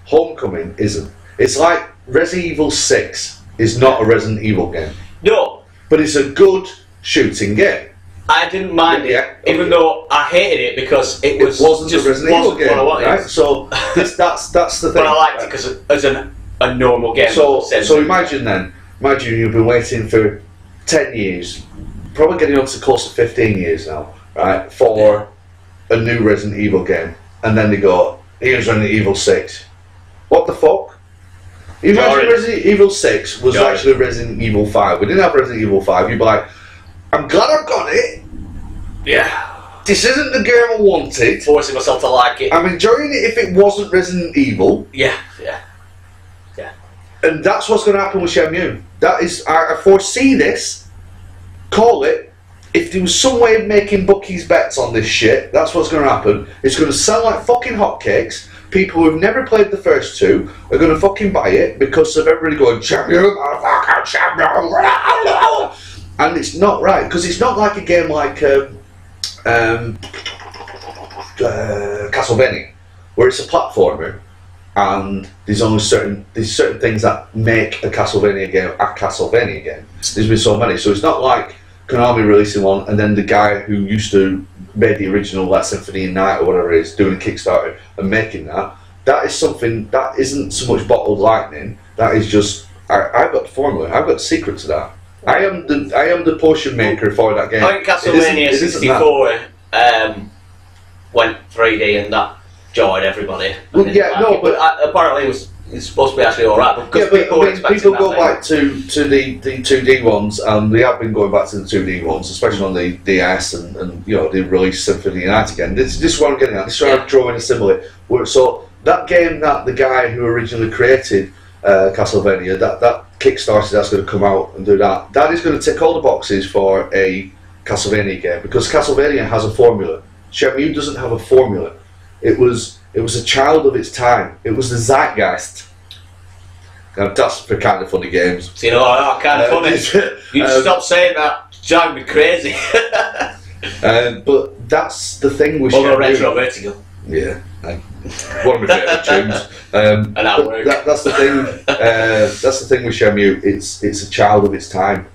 Homecoming isn't. It's like Resident Evil 6 is not a Resident Evil game. No. But it's a good shooting game. I didn't mind it, even though I hated it because it wasn't just a Resident Evil game, right? So that's the thing. But I liked it because as a normal game. So imagine you've been waiting for 10 years, probably getting up to close to 15 years now, right, for a new Resident Evil game, and then they go, here's Resident Evil 6. What the fuck? Imagine Resident Evil 6 was actually Resident Evil 5. We didn't have Resident Evil 5. You'd be like, I'm glad I've got it. Yeah. This isn't the game I wanted. Forcing myself to like it. I'm enjoying it if it wasn't Resident Evil. Yeah. And that's what's going to happen with Shenmue. That is, I foresee this. Call it. If there was some way of making bookies bets on this shit, that's what's going to happen. It's going to sell like fucking hotcakes. People who've never played the first 2 are going to fucking buy it because of everybody going, Shenmue, motherfucker, Shenmue. And it's not right, because it's not like a game like Castlevania, where it's a platformer, and there's certain things that make a Castlevania game There's been so many, so it's not like Konami releasing one and then the guy who used to made the original like Symphony Night or whatever it is doing a Kickstarter and making that. That is something that isn't so much bottled lightning. That is just I've got the formula. I've got the secret to that. I am the potion maker for that game. I think Castlevania 64 went 3D and that joyed everybody. Well, yeah, no, but apparently it's supposed to be actually alright. Because people go back to the 2D ones, and they have been going back to the 2D ones, especially on the DS, and you know they released Symphony Night again. This is what I'm getting at. This is where I'm drawing a simile. So that game that the guy who originally created Castlevania, that Kickstarter that's going to come out and do that, that is going to tick all the boxes for a Castlevania game, because Castlevania has a formula. Shenmue doesn't have a formula. It was a child of its time. It was the zeitgeist. That's for kind of funny games. So, you know, kind of funny. You stop saying that. It's driving me crazy. But that's the thing with Shenmue. Retro Vertigo. Yeah, one of my favourite tunes. And that's the thing. That's the thing with Shenmue. It's a child of its time.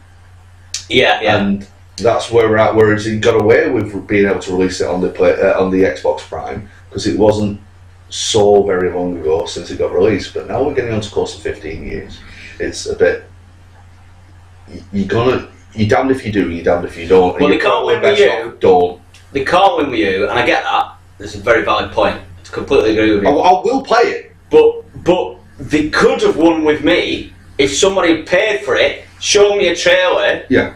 Yeah, yeah. And that's where we're at. Whereas he got away with being able to release it on the Xbox Prime because it wasn't so very long ago since it got released. But now we're getting on to close to 15 years. It's a bit. You're damned if you do, you're damned if you don't. Well, they can't win with you. Don't. They can't win with you, and I get that. It's a very valid point. I completely agree with you. I will play it. But they could have won with me if somebody paid for it, showed me a trailer. Yeah.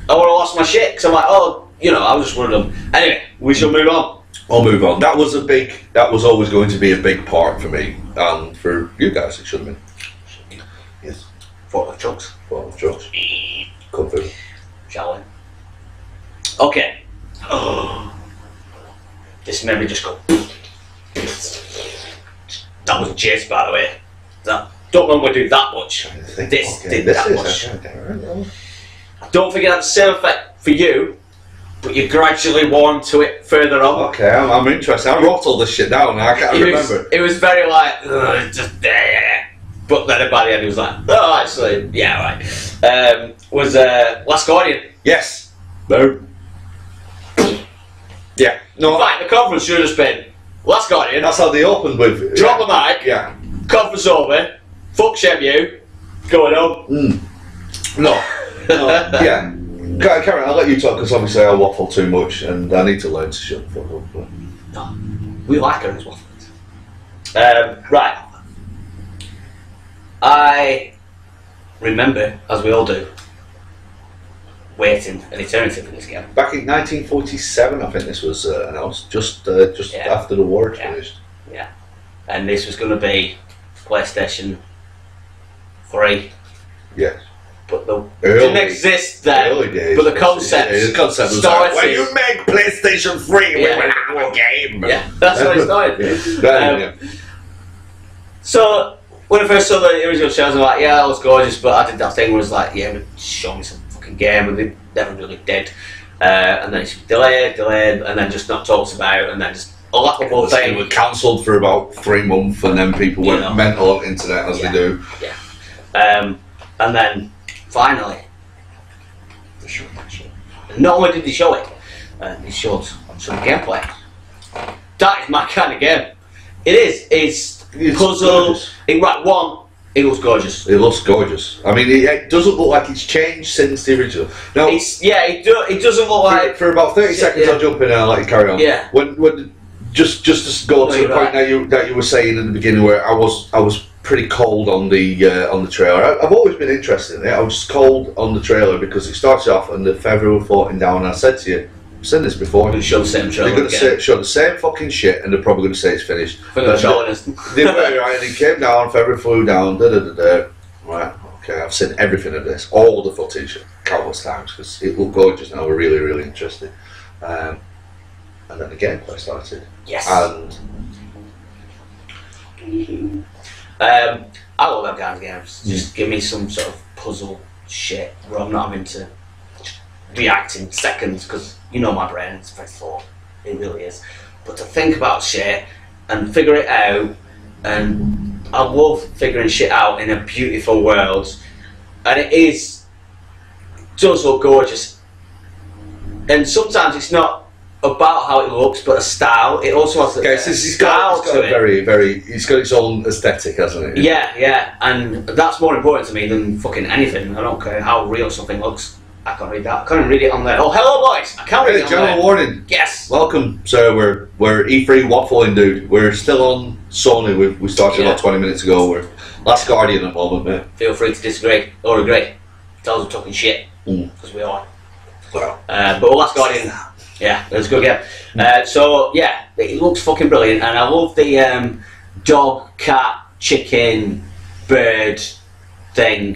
I would have lost my shit because I'm like, oh, I was just one of them. Anyway, we shall move on. I'll move on. That was always going to be a big part for me, and for you guys, it should have been. Yes. Forklift trucks. Forklift trucks. Come through. Shall we? Okay. Oh. This made me just go. That was jizz, by the way. Don't normally do that much. This did that much. Don't forget that same effect for you, but you gradually warm to it further on. Okay, I'm interested. I wrote all this shit down. I can't remember. It was very like, just there. But then by the end, he was like, oh, actually, yeah, right. Was Last Guardian? Yes. Boom. Yeah. No. In fact, the conference should have just been Last Guardian. That's how they opened with. Drop the mic. Yeah. Conference over. Fuck Shenmue. Going home. No. Yeah. Karen, I'll let you talk because obviously I waffle too much and I need to learn to shut the fuck up. But. No. We like her as waffles. Right. I remember, as we all do, waiting an eternity for this game. Back in 1947, I think this was announced, just after the war had finished. Yeah, and this was going to be PlayStation 3. Yes. But it didn't exist then. Early days. But the concept was started. Like, when you make PlayStation 3, we will have a game. Yeah, that's how it started. So, when I first saw the original shows, I was like, yeah, that was gorgeous, but I did that thing where it was like, yeah, show me some fucking game, and they never really did. And then it's delayed, and then just not talked about, and then just a laughable thing. It was cancelled for about 3 months, and then people went mental on the internet, as they do. Yeah. And then, finally, they showed it. Not only did they show it, they showed some gameplay. That is my kind of game. It is. It's puzzle. It looks gorgeous. It looks gorgeous. I mean, it doesn't look like it's changed since the original. No, it doesn't look like. For about 30 seconds, I'll jump in and I'll let you carry on. Yeah. When just to go to the point that you were saying in the beginning, where I was pretty cold on the trailer. I've always been interested in it. I was just cold on the trailer because it starts off and the feather were floating down. And I said to you, I've seen this before. They're show the same trailer. They're going to show the same fucking shit, and they're probably going to say it's finished. They were right, and it came down, feather flew down, Right, okay, I've seen everything of this, all the footage, countless times, because it looked gorgeous, and I was really, really interested. And then the gameplay started. Yes. And I love that kind of games. Just give me some sort of puzzle shit where I'm not having to react in seconds, because you know my brain is very slow. It really is. But to think about shit and figure it out, and I love figuring shit out in a beautiful world, and it does look gorgeous. And sometimes it's not about how it looks, but a style. It also has a style to it. It's got its own aesthetic, hasn't it? Yeah, and that's more important to me than fucking anything. I don't care how real something looks. I can't read that. I can't even read it on there. Oh, hello, boys! I can't read it on general there. Warning. Yes. Welcome, sir. We're E3 waffling, dude. We're still on Sony. We started about 20 minutes ago. We're Last Guardian at the moment, mate. Feel free to disagree or agree. Tell us we're talking shit, because we are. Well, but Last Guardian, yeah, it was a good game. So yeah, it looks fucking brilliant, and I love the dog, cat, chicken, bird thing.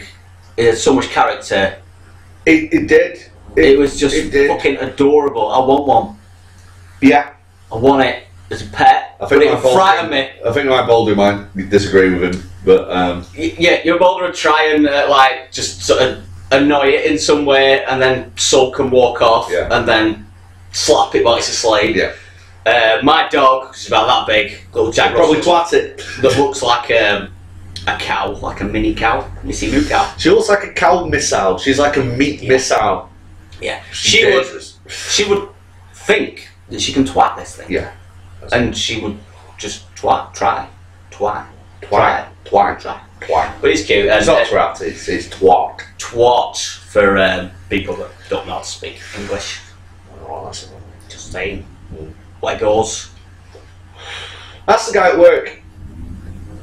It has so much character. It did. It was just fucking adorable. I want one. Yeah. I want it as a pet. I think it frightened me. I think my Boulder might disagree with him, but yeah, your Boulder would try and like just sort of annoy it in some way, and then sulk and walk off, and then slap it while it's asleep. Yeah. My dog, is about that big, little Jack Probably Russell, twat it. that looks like a cow, like a mini cow, Missy Moo cow. She looks like a cow missile. She's like a meat missile. Yeah, She's she dangerous. would think that she can twat this thing. Yeah. And she would just try. Twat. But it's cute. And, It's not twat, it's twat. twat for people that don't know how to speak English. Oh, that's Just saying. Legos. That's the guy at work.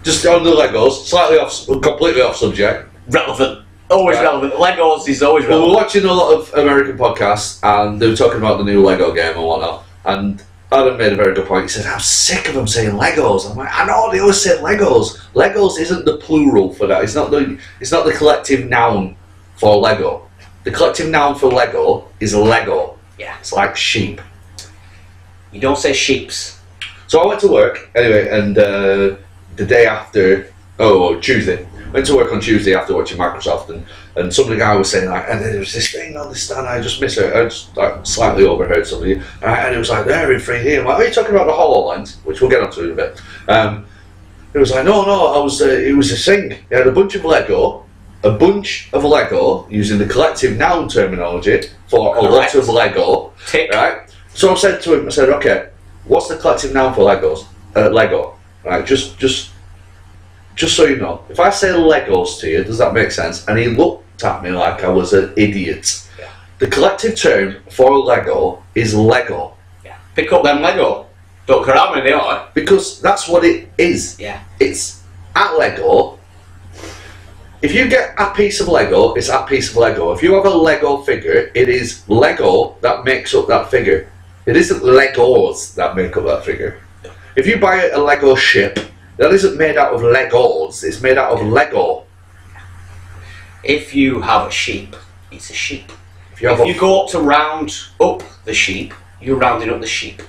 Just on the Legos, completely off subject. Relevant. Always Right. relevant. Legos is always Well, we're relevant. watching a lot of American podcasts, and they were talking about the new Lego game and whatnot. And Adam made a very good point. He said, "I'm sick of them saying Legos." I'm like, "I know they always say Legos. Legos isn't the plural for that. It's not the collective noun for Lego. The collective noun for Lego is Lego. Yeah. It's like sheep." You don't say sheeps. So I went to work anyway, and the day after, Tuesday. Went to work on Tuesday after watching Microsoft, and some of the guy was saying like, and there was this thing on the stand. I just slightly overheard somebody, and it was like, they're in 3D. I'm like, are you talking about the HoloLens, which we'll get onto in a bit? It was like, no, it was a thing. He had a bunch of Lego using the collective noun terminology for a lot of Lego. Tick. Right. So I said to him, okay, what's the collective noun for Legos? Lego. Right. Just so you know, if I say Legos to you, does that make sense? And he looked at me like I was an idiot. Yeah. The collective term for Lego is Lego. Yeah. Pick up them Lego. Don't care how many they are. Because that's what it is. Yeah. It's at Lego. If you get a piece of Lego, it's a piece of Lego. If you have a Lego figure, it is Lego that makes up that figure. It isn't Legos that make up that figure. If you buy a Lego ship, that isn't made out of Legos, it's made out of Lego. If you have a sheep, it's a sheep. If If you go up to round up the sheep, you're rounding up the sheep,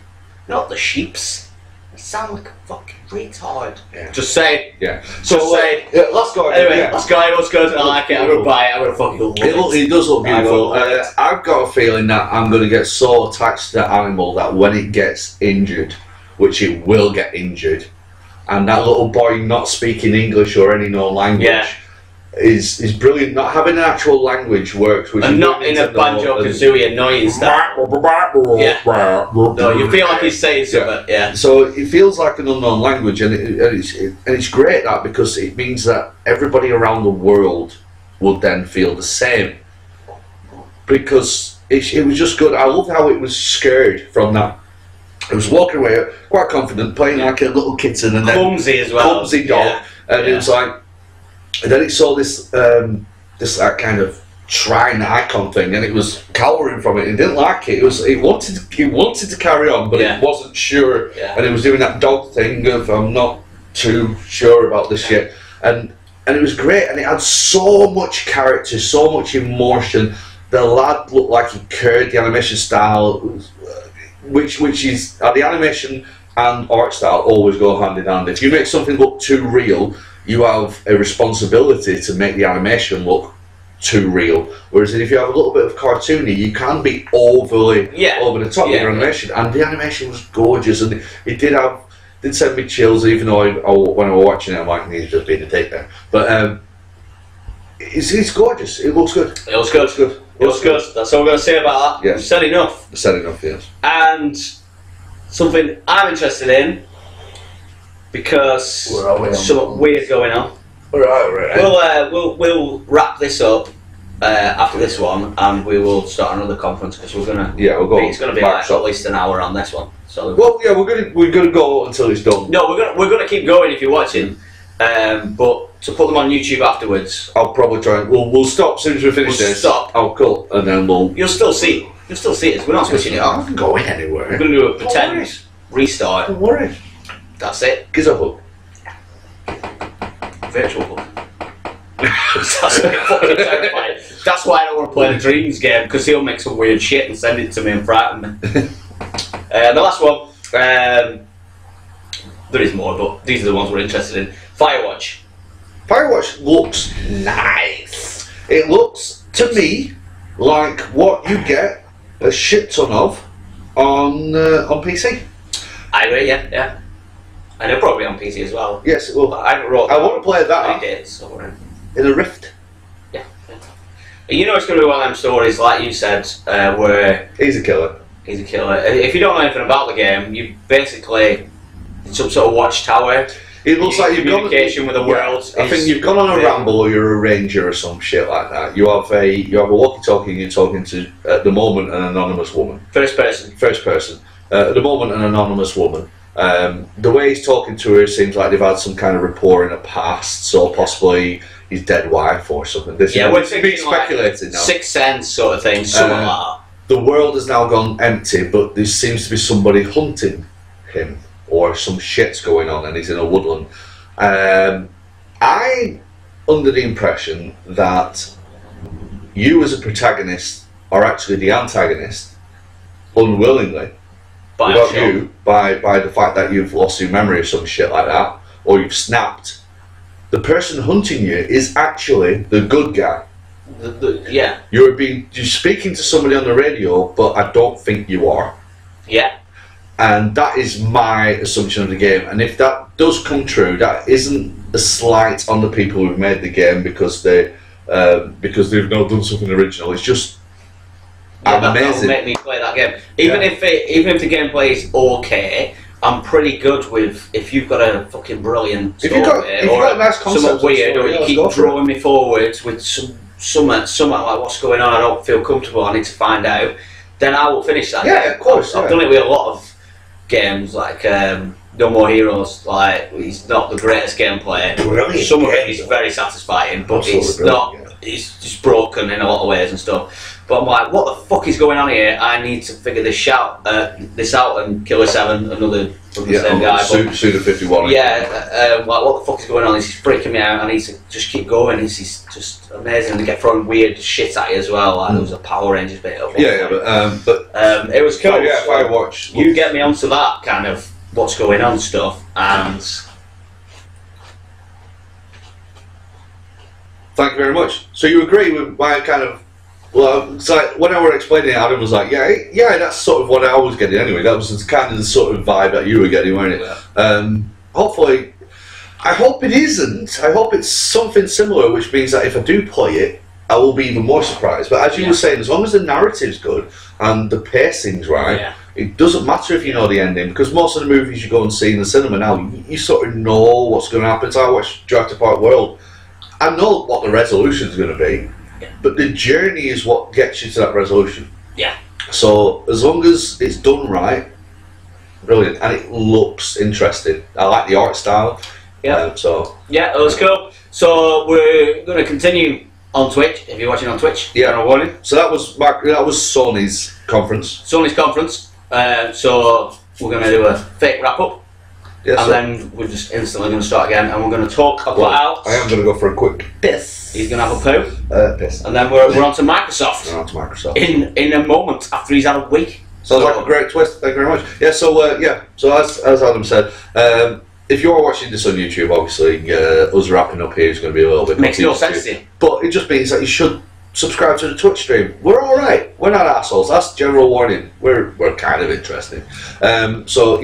not the sheeps. You sound like a fucking retard. Yeah. Just say. Yeah. Just say. Yeah, let's go. Anyway, Yeah. let's go. It looks good. I like it. I'm gonna buy it. I'm gonna fucking love it. It does look beautiful. I will. I've got a feeling that I'm going to get so attached to that animal that when it gets injured, which it will get injured, and that little boy not speaking English or any known language Yeah. is brilliant. Not having an actual language works. Which And you not don't in need a to know, banjo and- kazooie annoying stuff. No, you feel like he's saying something. Yeah. So it feels like an unknown language, and it's great that because it means that everybody around the world would then feel the same. Because it was just good. I loved how it was scared from that. It was walking away quite confident, playing like a little kitten, and then Clumsy as well. clumsy dog, Yeah. and it was like, and then it saw this that kind of shrine icon thing, and it was cowering from it. It didn't like it. It wanted to carry on, but Yeah. it wasn't sure, Yeah. and it was doing that dog thing of I'm not too sure about this yet, and it was great, and it had so much character, so much emotion. The lad looked like he cared. The animation style, which is the animation and art style always go hand in hand. If you make something look too real, you have a responsibility to make the animation look too real. Whereas if you have a little bit of cartoony, you can be overly over the top with your animation. And the animation was gorgeous, and it did send me chills. Even though when I was watching it, I'm like, he's just being a dick there. But it's gorgeous. It looks good. It looks good. It looks good. That's all we're going to say about that. Yeah. We've said enough. Said enough, yes. And something I'm interested in, because Where are we on? something weird going on. Right. We'll wrap this up after this one, and we will start another conference because we're gonna. Yeah, we'll go. It's gonna be like at least an hour on this one. So. Well, yeah, we're gonna go until it's done. No, we're gonna keep going if you're watching, but to put them on YouTube afterwards. I'll probably try. We'll stop as soon as we finish We'll this. stop. I'll cut, and then we'll. You'll still see it. We're not switching it off. I'm going anywhere. We're gonna do a Don't pretend worry. restart. Don't worry. That's it. Gives a hook. Virtual book. That's fucking terrifying. That's why I don't want to play the Dreams game, because he'll make some weird shit and send it to me and frighten me. The last one, there is more, but these are the ones we're interested in. Firewatch. Firewatch looks nice. It looks to me like what you get a shit ton of on PC. I agree. Yeah. And it'll probably be on PC as well. Yes, it will. But I haven't wrote. I want to play that dates or in a Rift. Yeah. You know, it's going to be one of them stories, like you said, where he's a killer. He's a killer. If you don't know anything about the game, you basically it's some sort of watchtower. It looks like you've communication with the world. I think you've gone on a ramble, or you're a ranger or some shit like that. You have a walkie-talkie, and you're talking to at the moment an anonymous woman. First person. At the moment, an anonymous woman. The way he's talking to her seems like they've had some kind of rapport in the past, so possibly his dead wife or something. This we're being speculated now. Sixth Sense sort of thing, something like that. The world has now gone empty, but there seems to be somebody hunting him, or some shit's going on, and he's in a woodland. I'm under the impression that you as a protagonist are actually the antagonist, unwillingly, by the fact that you've lost your memory or some shit like that, or you've snapped. The person hunting you is actually the good guy. Yeah. You're speaking to somebody on the radio, but I don't think you are. Yeah. And that is my assumption of the game. And if that does come true, that isn't a slight on the people who've made the game because they've now done something original. It's just amazing. That'll make me play that game. Even if the gameplay is okay, I'm pretty good with if you've got a fucking brilliant story if you've got a nice concept something weird, story, or you keep drawing me forwards with something like what's going on, I don't feel comfortable, I need to find out, then I will finish that game. Yeah, of course. I've done it with a lot of games, like No More Heroes. Like, he's not the greatest gameplay. Some of it is very satisfying, but it's not. It's just broken in a lot of ways and stuff. But I'm like, what the fuck is going on here? I need to figure this out and Killer 7, another from the same guy. Suda 51. Like, what the fuck is going on? He's freaking me out. I need to just keep going. He's just amazing. They get throwing weird shit at you as well. Like, there was a Power Rangers bit up. But it was cool. If I watch, you get me onto that kind of what's going on stuff, and thank you very much. So you agree with my kind of. Well, it's like when I were explaining it, Adam was like, yeah, that's sort of what I was getting anyway. That was kind of the sort of vibe that you were getting, weren't it? Yeah. Hopefully, I hope it isn't. I hope it's something similar, which means that if I do play it, I will be even more surprised. But as you were saying, as long as the narrative's good and the pacing's right, it doesn't matter if you know the ending, because most of the movies you go and see in the cinema now, you sort of know what's going to happen. So I watch Jurassic Park World. I know what the resolution's going to be. But the journey is what gets you to that resolution. Yeah. So as long as it's done right, brilliant, and it looks interesting. I like the art style. Yeah. Yeah, that was cool. So we're going to continue on Twitch. If you're watching on Twitch, warning. So that was Sony's conference. Sony's conference. So we're going to do a fake wrap up. Yes, and then we're just instantly going to start again, and we're going to talk about. I am going to go for a quick piss. He's going to have a poo. Piss. And then we're on to Microsoft. We're on to Microsoft. In a moment after he's had a week. Sounds like a great twist. Thank you very much. Yeah. So as Adam said, if you're watching this on YouTube, obviously us wrapping up here is going to be a little bit. Makes no sense to you. But it just means that you should subscribe to the Twitch stream. We're all right. We're not assholes. That's general warning. We're kind of interesting. So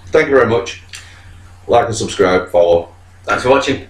thank you very much. Like and subscribe, follow. Thanks for watching.